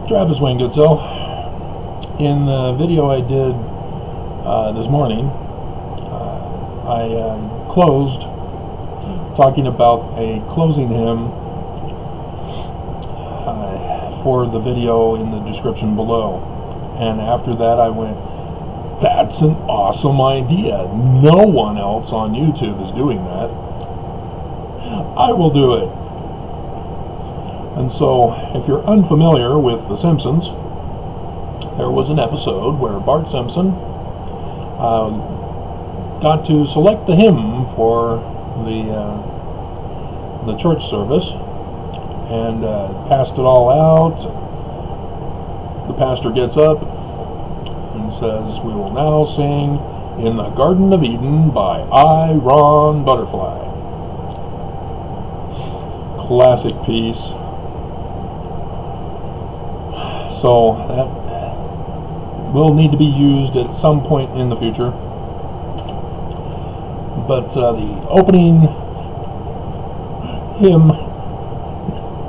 Travis Wayne Goodsill. In the video I did this morning, I closed talking about a closing hymn for the video in the description below. And after that I went, that's an awesome idea. No one else on YouTube is doing that. I will do it. And so, if you're unfamiliar with The Simpsons, there was an episode where Bart Simpson got to select the hymn for the church service and passed it all out. The pastor gets up and says, "We will now sing In the Garden of Eden by I. Ron Butterfly." Classic piece. So that will need to be used at some point in the future. But the opening hymn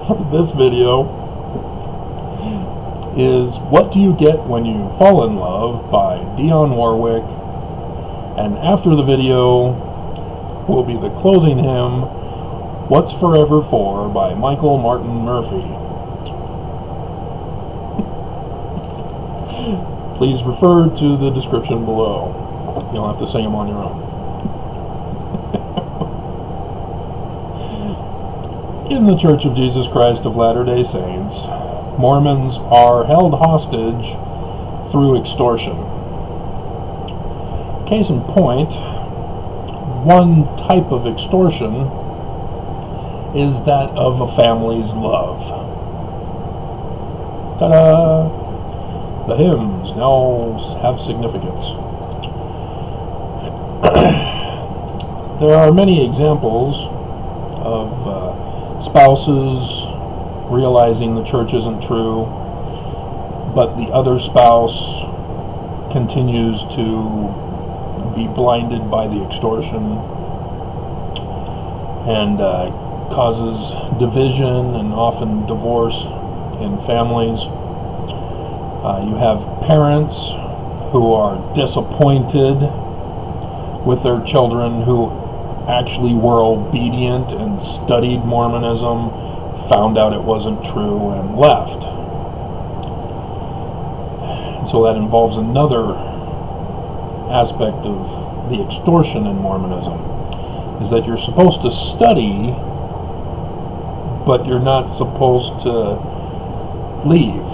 for this video is What Do You Get When You Fall in Love by Dionne Warwick. And after the video will be the closing hymn, What's Forever For by Michael Martin Murphey. Please refer to the description below. You don't have to sing them on your own. In the Church of Jesus Christ of Latter-day Saints, Mormons are held hostage through extortion. Case in point, one type of extortion is that of a family's love. Ta-da! The hymns now have significance. There are many examples of spouses realizing the church isn't true, but the other spouse continues to be blinded by the extortion and causes division and often divorce in families. You have parents who are disappointed with their children who actually were obedient and studied Mormonism, found out it wasn't true, and left. And so that involves another aspect of the extortion in Mormonism, is that you're supposed to study, but you're not supposed to leave.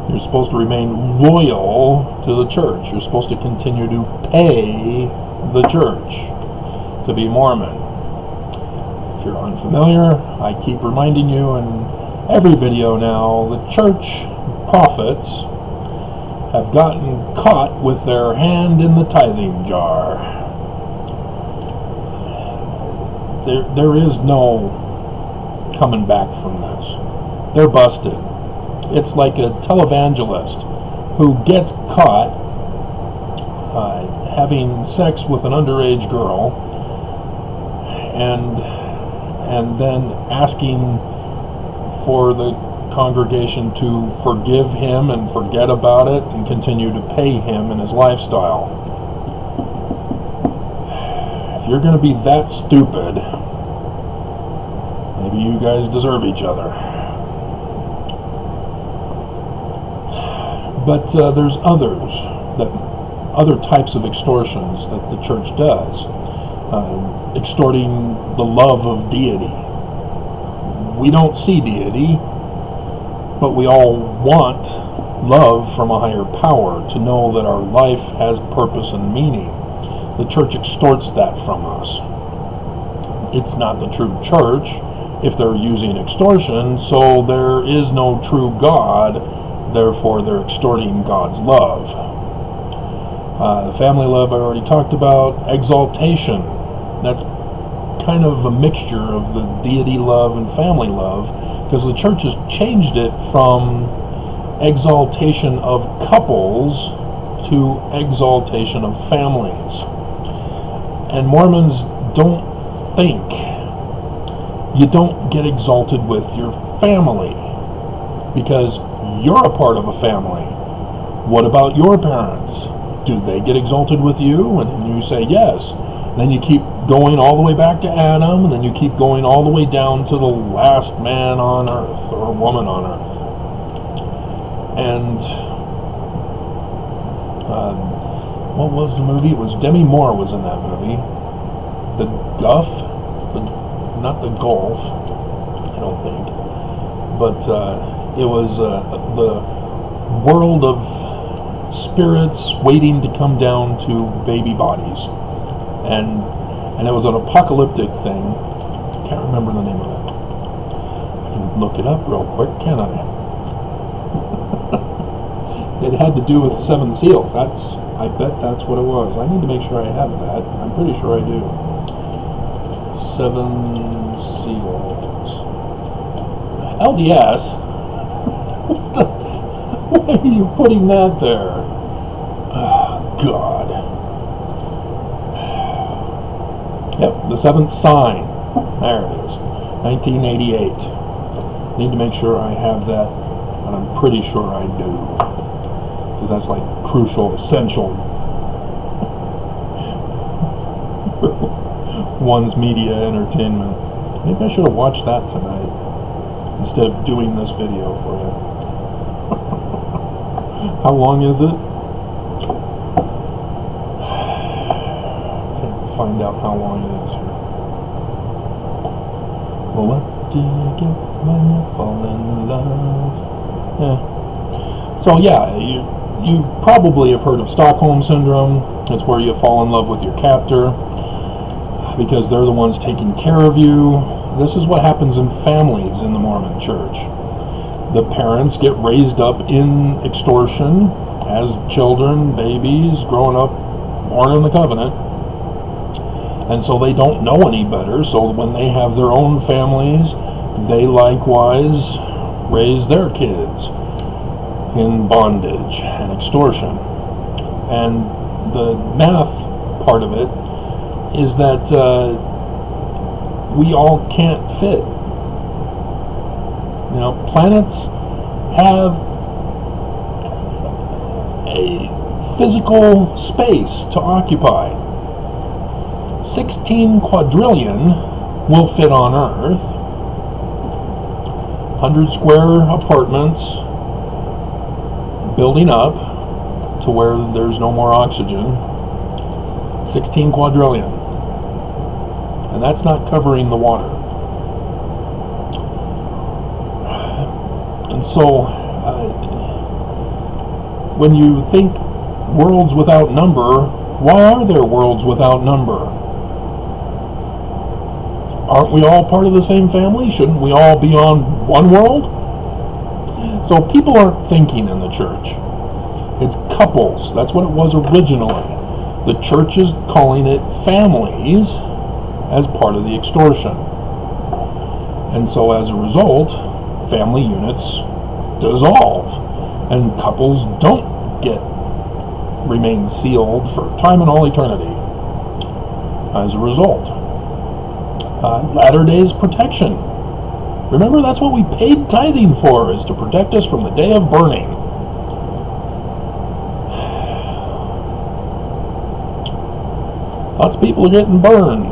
You're supposed to remain loyal to the church. You're supposed to continue to pay the church to be Mormon. If you're unfamiliar, I keep reminding you in every video now, the church prophets have gotten caught with their hand in the tithing jar. There is no coming back from this. They're busted. It's like a televangelist who gets caught having sex with an underage girl and then asking for the congregation to forgive him and forget about it and continue to pay him in his lifestyle. If you're going to be that stupid, maybe you guys deserve each other. But there's other types of extortions that the church does. Extorting the love of deity. We don't see deity, but we all want love from a higher power, to know that our life has purpose and meaning. The church extorts that from us. It's not the true church if they're using extortion, so there is no true God. Therefore, they're extorting God's love. The family love I already talked about. Exaltation. That's kind of a mixture of the deity love and family love, because the church has changed it from exaltation of couples to exaltation of families. And Mormons don't think you don't get exalted with your family, because you're a part of a family. What about your parents? Do they get exalted with you? And then you say yes. And then you keep going all the way back to Adam, and then you keep going all the way down to the last man on earth, or woman on earth. And what was the movie? It was Demi Moore was in that movie. The Guff, not the Golf, I don't think. But it was the world of spirits waiting to come down to baby bodies, and it was an apocalyptic thing. Can't remember the name of it. I can look it up real quick, can I? It had to do with 7 seals. I bet that's what it was. I need to make sure I have that. I'm pretty sure I do. 7 seals. LDS. Why are you putting that there? Oh, God. Yep, the 7th sign. There it is. 1988. Need to make sure I have that, and I'm pretty sure I do. Because that's like crucial, essential. One's media entertainment. Maybe I should have watched that tonight instead of doing this video for you. How long is it? Can't find out how long it is here. Well, what do you get when you fall in love? Yeah. So yeah, you probably have heard of Stockholm Syndrome. It's where you fall in love with your captor because they're the ones taking care of you. This is what happens in families in the Mormon Church. The parents get raised up in extortion as children, babies, growing up, born in the covenant. And so they don't know any better. So when they have their own families, they likewise raise their kids in bondage and extortion. And the math part of it is that we all can't fit. You know, planets have a physical space to occupy. 16 quadrillion will fit on Earth. 100 square apartments building up to where there's no more oxygen. 16 quadrillion. And that's not covering the water. And so, when you think worlds without number, why are there worlds without number? Aren't we all part of the same family? Shouldn't we all be on one world? So people aren't thinking in the church. It's couples. That's what it was originally. The church is calling it families as part of the extortion. And so as a result, family units dissolve, and couples don't remain sealed for time and all eternity as a result. Latter days protection. Remember, that's what we paid tithing for, is to protect us from the day of burning. Lots of people are getting burned,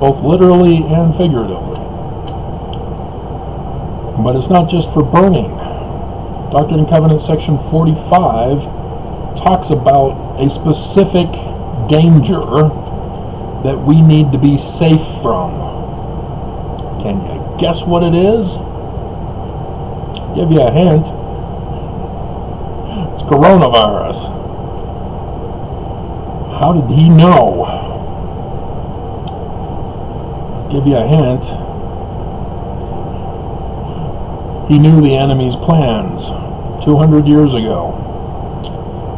both literally and figuratively. But it's not just for burning. Doctrine and Covenants section 45 talks about a specific danger that we need to be safe from. Can you guess what it is? Give you a hint. It's coronavirus. How did he know? Give you a hint. He knew the enemy's plans 200 years ago.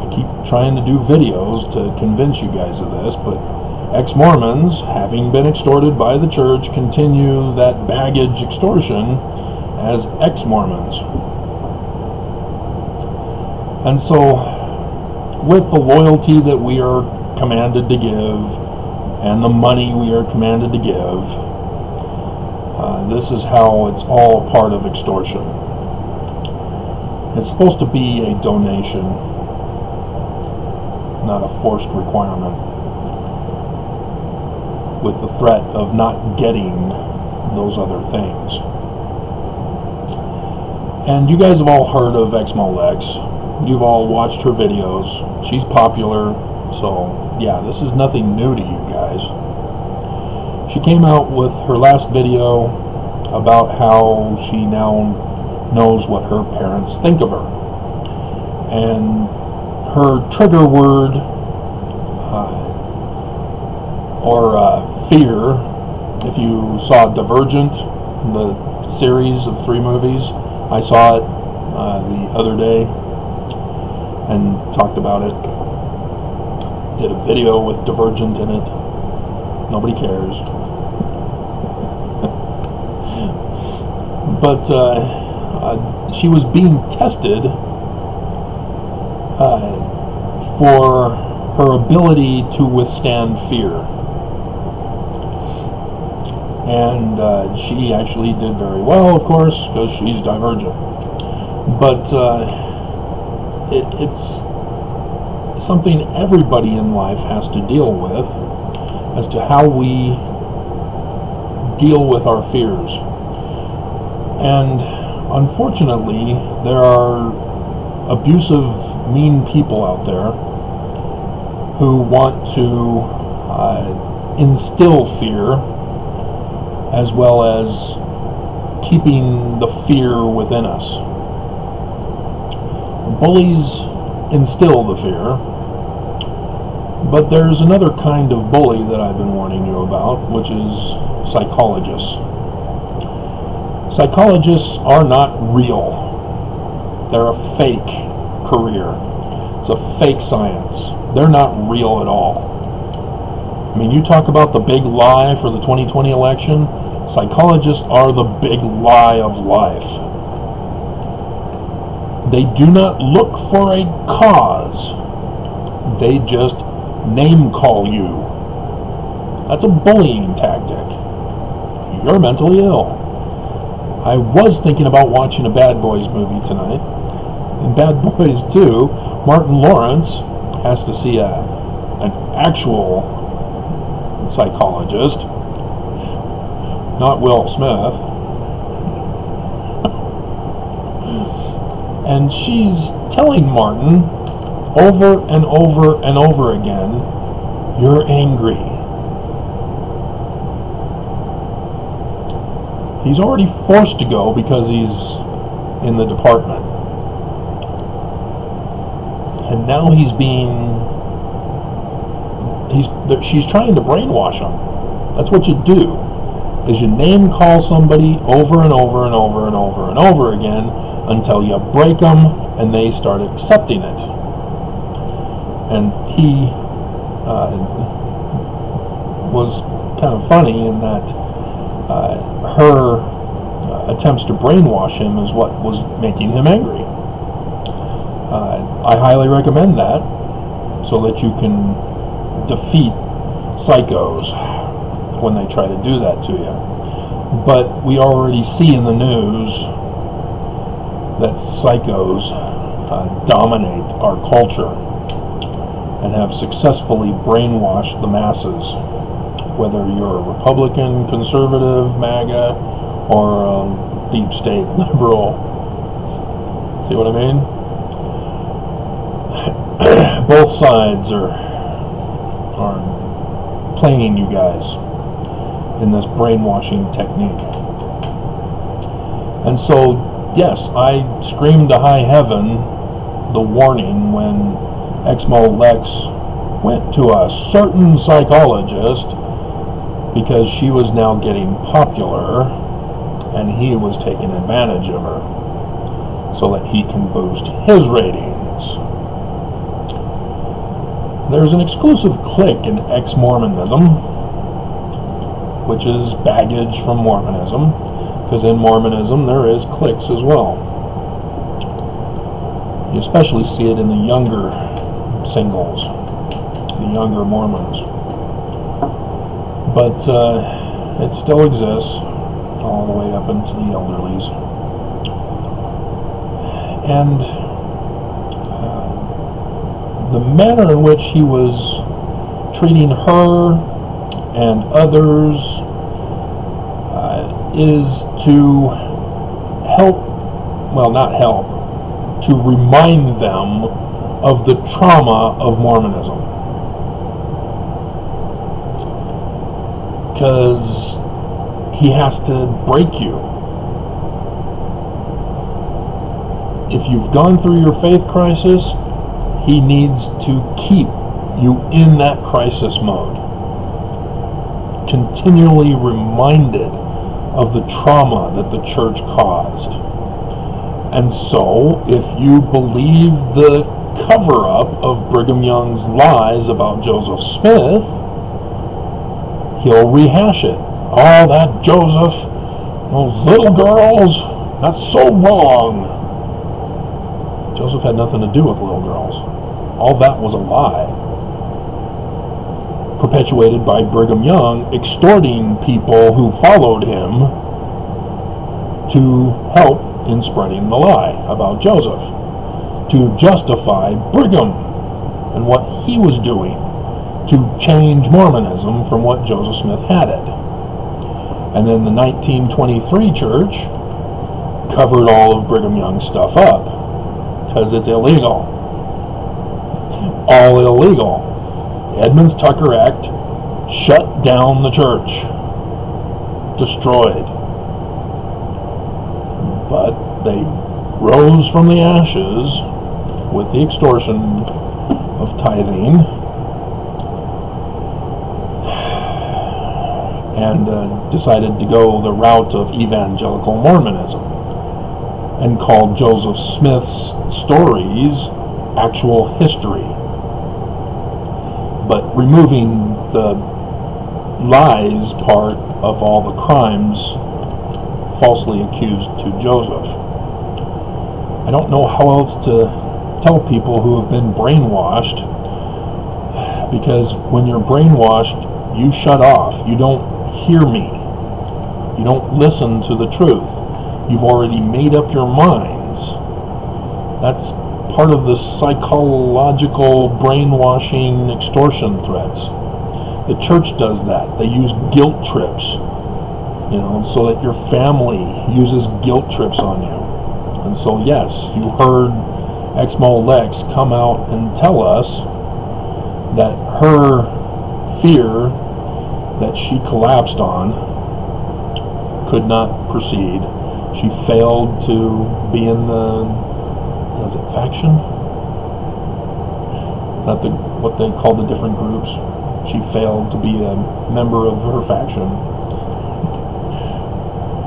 I keep trying to do videos to convince you guys of this, but ex-Mormons, having been extorted by the church, continue that baggage extortion as ex-Mormons. And so, with the loyalty that we are commanded to give, and the money we are commanded to give, This is how it's all a part of extortion. It's supposed to be a donation, not a forced requirement, with the threat of not getting those other things. And you guys have all heard of Exmolex. You've all watched her videos. She's popular, so yeah, this is nothing new to you guys. She came out with her last video about how she now knows what her parents think of her. And her trigger word, fear, if you saw Divergent, the series of 3 movies, I saw it the other day and talked about it. Did a video with Divergent in it. Nobody cares. But she was being tested for her ability to withstand fear. And she actually did very well, of course, because she's Divergent. But it's something everybody in life has to deal with, as to how we deal with our fears. And unfortunately, there are abusive, mean people out there who want to instill fear, as well as keeping the fear within us. Bullies instill the fear, but there's another kind of bully that I've been warning you about, which is psychologists. Psychologists are not real. They're a fake career. It's a fake science. They're not real at all. I mean, you talk about the big lie for the 2020 election. Psychologists are the big lie of life. They do not look for a cause. They just name call you. That's a bullying tactic. You're mentally ill. I was thinking about watching a Bad Boys movie tonight. In Bad Boys 2, Martin Lawrence has to see an actual psychologist, not Will Smith. And she's telling Martin over and over and over again, you're angry. He's already forced to go because he's in the department. And now she's trying to brainwash him. That's what you do, is you name call somebody over and over and over and over and over again until you break them and they start accepting it. And he was kind of funny in that her attempts to brainwash him is what was making him angry. I highly recommend that, so that you can defeat psychos when they try to do that to you. But we already see in the news that psychos dominate our culture and have successfully brainwashed the masses, whether you're a Republican, conservative, MAGA, or deep state liberal. See what I mean? Both sides are playing you guys in this brainwashing technique. And so, yes, I screamed to high heaven the warning when Exmolex went to a certain psychologist because she was now getting popular and he was taking advantage of her so that he can boost his ratings. There's an exclusive clique in ex-Mormonism, which is baggage from Mormonism, because in Mormonism there is cliques as well. You especially see it in the younger singles, the younger Mormons. But it still exists, all the way up into the elderlies. And the manner in which he was treating her and others is to help, well, not help, to remind them of the trauma of Mormonism. Because he has to break you. If you've gone through your faith crisis, he needs to keep you in that crisis mode, continually reminded of the trauma that the church caused. And so, if you believe the cover-up of Brigham Young's lies about Joseph Smith, he'll rehash it. Oh, that Joseph, those little girls, that's so wrong. Joseph had nothing to do with little girls. All that was a lie, perpetuated by Brigham Young, extorting people who followed him to help in spreading the lie about Joseph, to justify Brigham and what he was doing to change Mormonism from what Joseph Smith had it. And then the 1923 church covered all of Brigham Young's stuff up because it's illegal. All illegal. The Edmunds-Tucker Act shut down the church. Destroyed. But they rose from the ashes with the extortion of tithing and decided to go the route of evangelical Mormonism and called Joseph Smith's stories actual history, but removing the lies part of all the crimes falsely accused to Joseph. I don't know how else to tell people who have been brainwashed, because when you're brainwashed, you shut off. You don't hear me. You don't listen to the truth. You've already made up your minds. That's part of the psychological brainwashing extortion threats. The church does that. They use guilt trips, so that your family uses guilt trips on you. And so, yes, you heard Exmo Lex come out and tell us that her fear that she collapsed on could not proceed. She failed to be in the, is it faction? Is that what they call the different groups? She failed to be a member of her faction.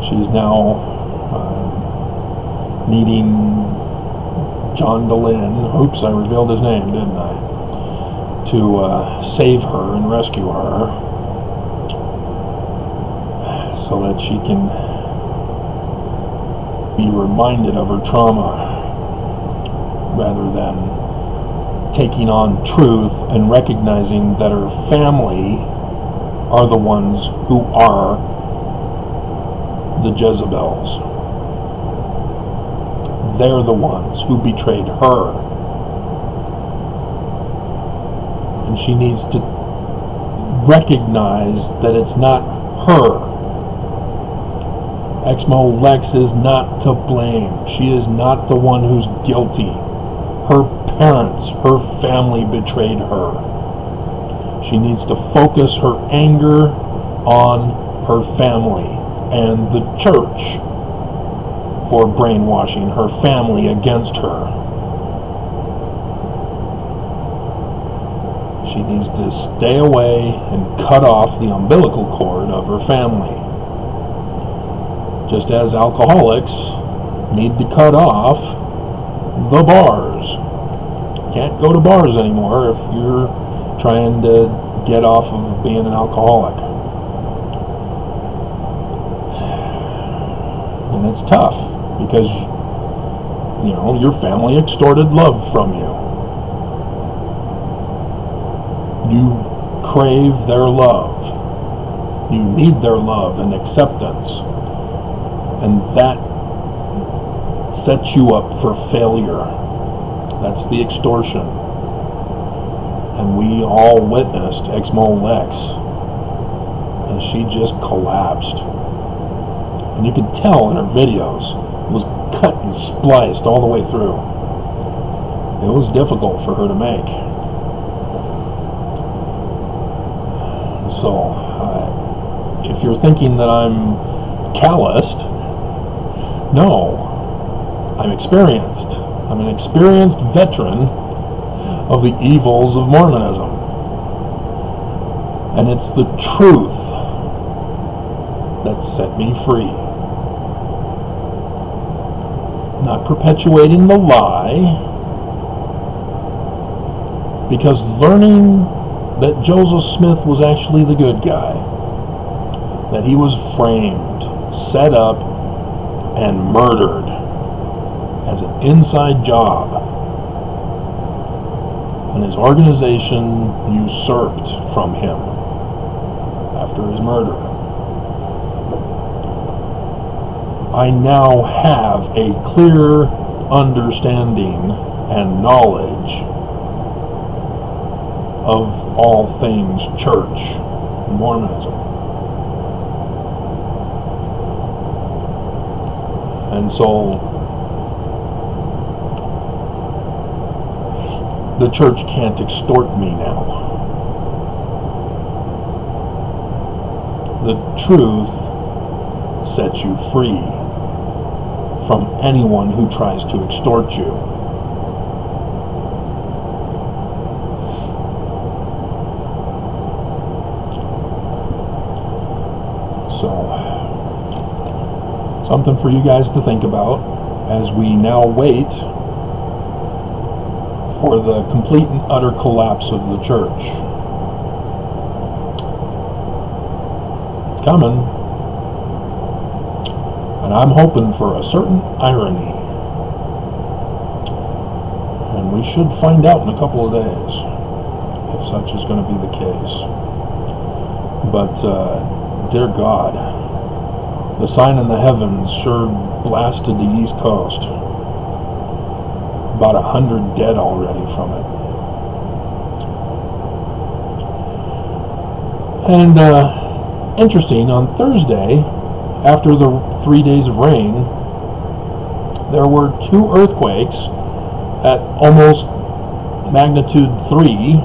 She's now needing John DeLynn, oops, I revealed his name, didn't I, to save her and rescue her so that she can be reminded of her trauma rather than taking on truth and recognizing that her family are the ones who are the Jezebels. They're the ones who betrayed her. And she needs to recognize that it's not her. Exmo Lex is not to blame. She is not the one who's guilty. Her parents, her family betrayed her. She needs to focus her anger on her family and the church for brainwashing her family against her. She needs to stay away and cut off the umbilical cord of her family. Just as alcoholics need to cut off the bars. Can't go to bars anymore if you're trying to get off of being an alcoholic. And it's tough because, your family extorted love from you. You crave their love. You need their love and acceptance. And that sets you up for failure. That's the extortion. And we all witnessed Exmo Lex, and she just collapsed. And you could tell in her videos, it was cut and spliced all the way through. It was difficult for her to make. So, if you're thinking that I'm calloused, no. I'm experienced. I'm an experienced veteran of the evils of Mormonism. And it's the truth that set me free. Not perpetuating the lie, because learning that Joseph Smith was actually the good guy, that he was framed, set up, and murdered as an inside job, and his organization usurped from him after his murder. I now have a clear understanding and knowledge of all things church and Mormonism. And so the church can't extort me now. The truth sets you free from anyone who tries to extort you. So, something for you guys to think about as we now wait for the complete and utter collapse of the church. It's coming. And I'm hoping for a certain irony. And we should find out in a couple of days if such is going to be the case. But, dear God, the sign in the heavens sure blasted the East Coast. About 100 dead already from it. And interesting, on Thursday, after the 3 days of rain, there were 2 earthquakes at almost magnitude 3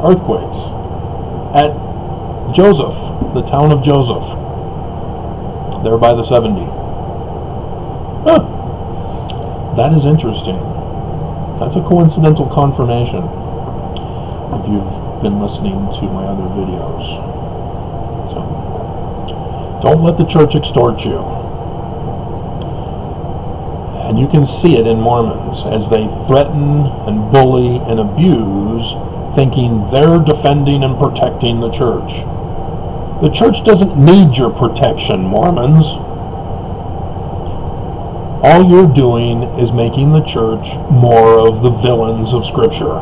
earthquakes at Joseph, the town of Joseph, there by the 70. Huh. That is interesting. That's a coincidental confirmation if you've been listening to my other videos. So, don't let the church extort you. And you can see it in Mormons as they threaten and bully and abuse, thinking they're defending and protecting the church. The church doesn't need your protection, Mormons. All you're doing is making the church more of the villains of Scripture.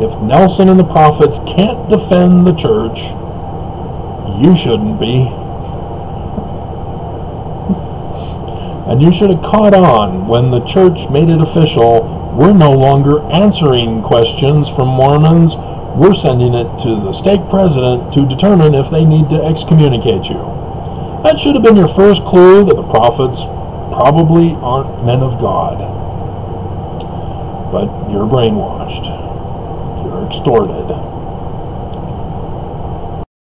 If Nelson and the prophets can't defend the church, you shouldn't be. And you should have caught on when the church made it official. We're no longer answering questions from Mormons. We're sending it to the stake president to determine if they need to excommunicate you. That should have been your first clue that the prophets probably aren't men of God. But you're brainwashed. You're extorted.